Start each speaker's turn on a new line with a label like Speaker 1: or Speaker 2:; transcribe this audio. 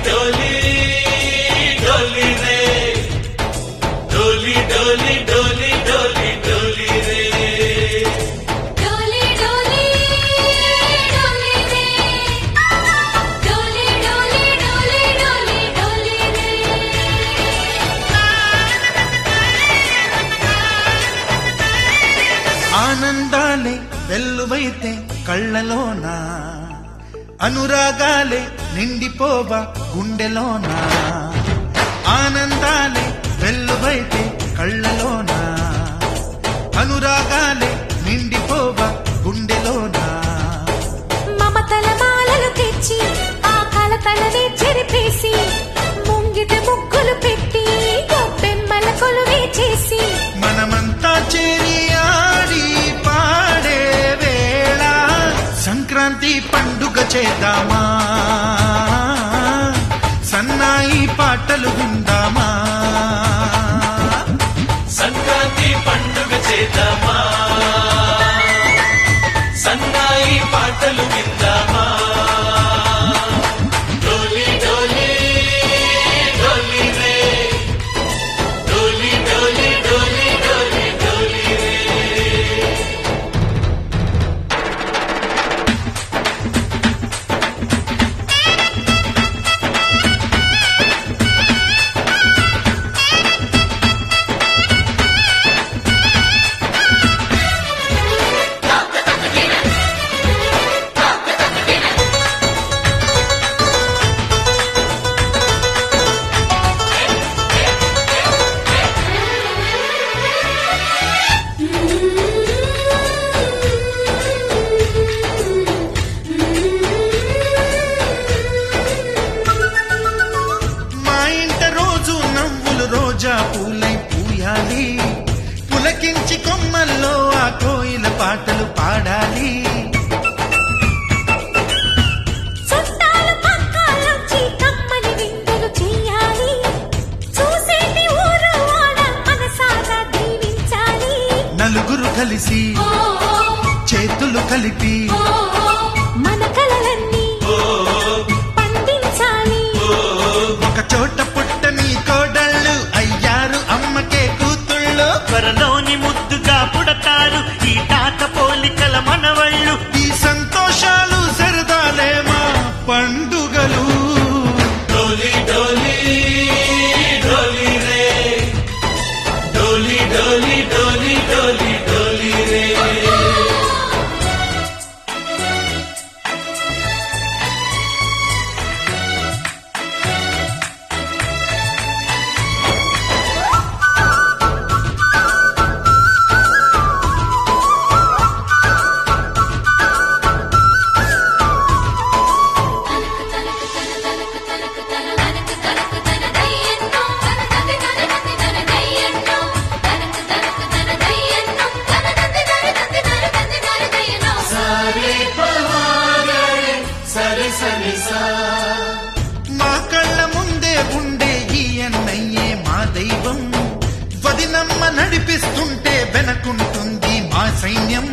Speaker 1: डोली डोली रे डोली डोली डोली डोली डोली रे
Speaker 2: डोली डोली डोली रे डोली डोली डोली डोली डोली रे
Speaker 3: ఆనందాలే వెల్లువైతే కళ్ళలోనా అనురాగాలే నిండిపోవా గుండెలోనా ఆనందాలే వెల్లువైతే కళ్ళలోనా అనురాగాలే నిండిపోవా గుండెలోనా
Speaker 2: మమతల మాలలు తెచ్చి ఆ కలతలనే చెరిపేసి ముంగిట ముగ్గులు పెట్టి గొప్పెమ్మల కొలువే చేసి
Speaker 3: మనమంతా చేరి ఆడి పాడే వేళ సంక్రాంతి పండుగ చేద్దామా సన్నాయి పాటలు విందామా
Speaker 1: సంక్రాంతి పండుగ చేద్దామా సన్నాయి పాటలు విందామా డోలి డోలి డోలి రే డోలి డోలి డోలి డోలి డోలి రే
Speaker 3: మా ఇంట రోజు నవ్వులు రోజా పూలై పూయాలి పులకించి కొమ్మల్లో ఆ కోయిల పాటలు పాడాలి
Speaker 2: చుట్టాలు పక్కాలొచ్చి కమ్మని విందులు చెయ్యాలి చూసేటి ఊరు వాడ మనసారా దీవించాలి
Speaker 3: నలుగురు కలిసి చేతులు కలిపి
Speaker 2: మన కలలన్నీ పండించాలి
Speaker 3: ఒక చోట పుట్టని కోడళ్ళు అయ్యారు అమ్మకే కూతుళ్ళు
Speaker 4: త్వరలోని ముద్దుగా పుడతారు ఈ తాత పోలికల మనవళ్ళు
Speaker 3: ఈ సంతోషాలు సరదాలే మా పండుగలు
Speaker 1: डोली डोली डोली रे डोली डोली डोली डोली डोली रे సరి సరి సా
Speaker 3: మా కళ్ళ ముందే ఉండే ఈ అన్నయ్యే మా దైవం వదినమ్మ నడిపిస్తుంటే వెనకుంటుంది మా సైన్యం